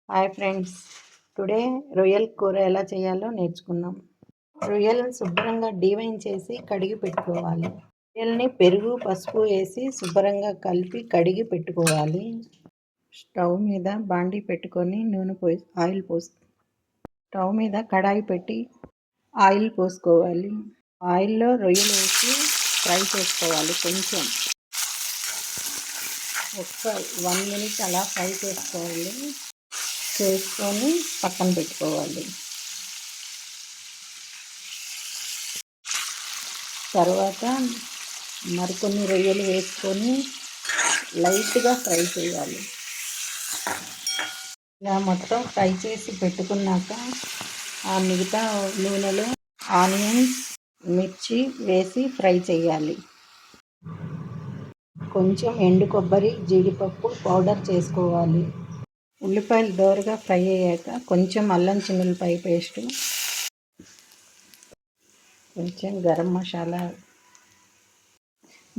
Hi friends, today రొయ్యల కూర ఎలా చేయాలో నేర్చుకుందాం. రొయ్యలను శుభ్రంగా డీవైన్ చేసి కడిగి పెట్టుకోవాలి. రొయ్యల్ని పెరుగు, పసుపు వేసి శుభ్రంగా కలిపి కడిగి పెట్టుకోవాలి. స్టవ్ మీద బాండీ పెట్టుకొని స్టవ్ మీద కడాయి పెట్టి ఆయిల్ పోసుకోవాలి. ఆయిల్లో రొయ్యలు వేసి ఫ్రై చేసుకోవాలి. కొంచెం ఒక్క 1 మినిట్ అలా ఫ్రై చేసుకొని పక్కన పెట్టుకోవాలి. తర్వాత మరికొన్ని రొయ్యలు వేసుకొని లైట్గా ఫ్రై చేయాలి. ఇలా మొత్తం ఫ్రై చేసి పెట్టుకున్నాక ఆ మిగతా నూనెలో ఆనియన్స్, మిర్చి వేసి ఫ్రై చేయాలి. కొంచెం ఎండు కొబ్బరి, జీడిపప్పు పౌడర్ చేసుకోవాలి. ఉల్లిపాయలు దోరగా ఫ్రై అయ్యాక కొంచెం అల్లం చిన్నులపాయ పేస్టు, కొంచెం గరం మసాలా,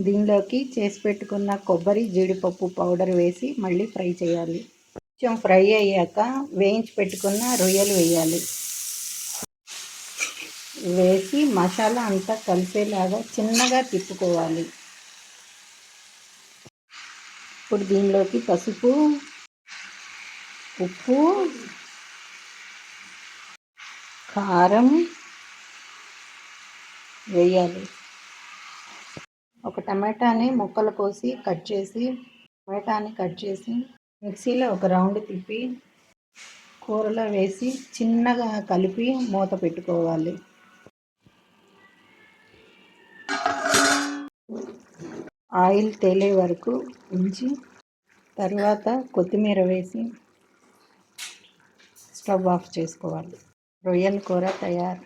దీనిలోకి చేసి పెట్టుకున్న కొబ్బరి, జీడిపప్పు పౌడర్ వేసి మళ్ళీ ఫ్రై చేయాలి. కొంచెం ఫ్రై అయ్యాక వేయించి పెట్టుకున్న రొయ్యలు వేసి మసాలా అంతా కలిసేలాగా చిన్నగా తిప్పుకోవాలి. ఇప్పుడు దీనిలోకి పసుపు, ఉప్పు, కారం వేయాలి. ఒక టమాటాని ముక్కలు కోసి కట్ చేసి మిక్సీలో ఒక రౌండ్ తిప్పి కూరలో వేసి చిన్నగా కలిపి మూత పెట్టుకోవాలి. ఆయిల్ తేలే వరకు ఉంచి తర్వాత కొత్తిమీర వేసి స్టవ్ ఆఫ్ చేసుకోవాలి. రొయ్యల కూర తయారు.